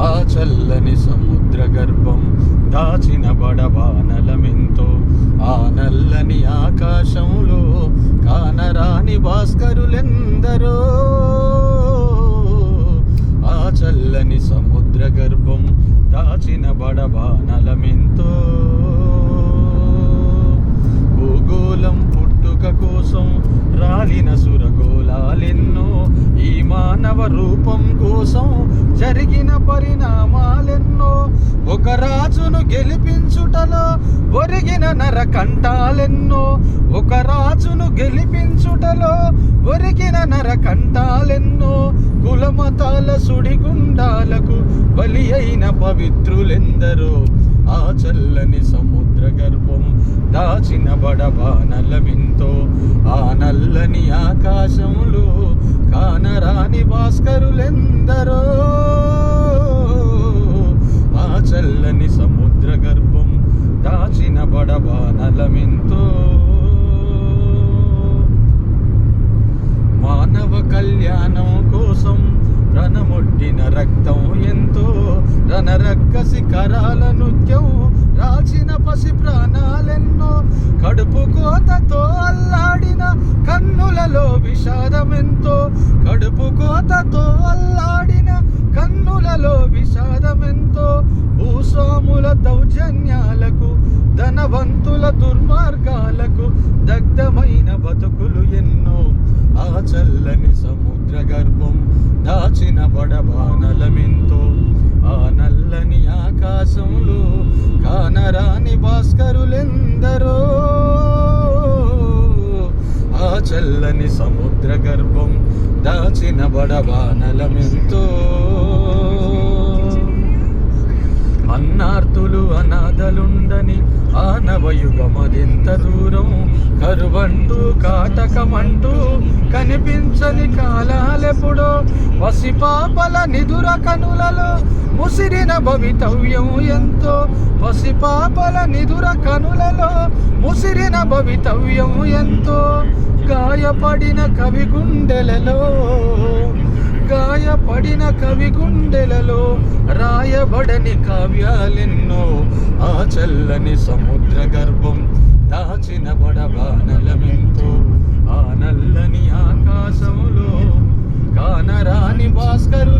ఆ చల్లని సముద్ర గర్భం దాచిన బడబానలమెంతో, ఆ నల్లని ఆకాశంలో కానరాని భాస్కరులెందరో. ఆ చల్లని సముద్ర గర్భం దాచిన బడబానలమెంతో, భూగోళం పుట్టుక కోసం రాలిన సురగోళాలెన్నో, ఈ మానవ రూపం కోసం జరిగిన పరిణామాలెన్నో, ఒక రాజును గెలిపించుటలో ఒరిగిన నరకంఠాలెన్నో, ఒక రాజును గెలిపించుటలో ఒరిగిన నరకంఠాలెన్నో, కులమతాల సుడిగుండాలకు బలి అయిన పవిత్రులెందరో. ఆ చల్లని సముద్ర గర్భం దాచిన బడబానలమెంతో, ఆ నల్లని ఆకాశంలో కానరాని భాస్కరులెందరో. ఆ చల్లని సముద్ర గర్భం దాచిన బడబానలమెంతో, మానవ కళ్యాణం కోసం రణమొడ్డిన రక్తం ఎంతో, రణరక్క శిఖరాల నృత్యం రాచిన పసి ప్రాణాలెన్నో, కడుపు కోతతో అల్లాడిన కన్నులలో విషాదమెంతో, కడుపు కోతతో అల్లాడిన కన్నులలో విషాదమెంతో, భూస్వాముల దౌర్జన్యాలకు ధనవంతుల దుర్మార్గాలకు దగ్ధమైన బతుకులు ఎన్నో. ఆ చల్లని సముద్ర గర్భం దాచిన బడబానలమెంతో, ఆ నల్లని ఆకాశంలో కానరాని భాస్కరులెందరో. ఆ చల్లని సముద్ర గర్భం దాచిన బడబానలమెంతో, అన్నార్తులు అనాథలుండని ఆనవయుగమదెంత దూరం, కరువంటూ కాటకమంటూ కనిపించని కాలాలెప్పుడో, పసిపాపల నిదుర కనులలో ముసిరిన భవితవ్యం ఎంతో, పసిపాపల నిదుర కనులలో ముసిరిన భవితవ్యం ఎంతో, గాయపడిన కవి గుండెలలో, గాయపడిన కవి గుండెలలో రాయబడని కావ్యాలెన్నో. ఆ చల్లని సముద్ర గర్భం దాచిన బడబానలమెంతో, ఆ నల్లని ఆకాశంలో కానరాని భాస్కరు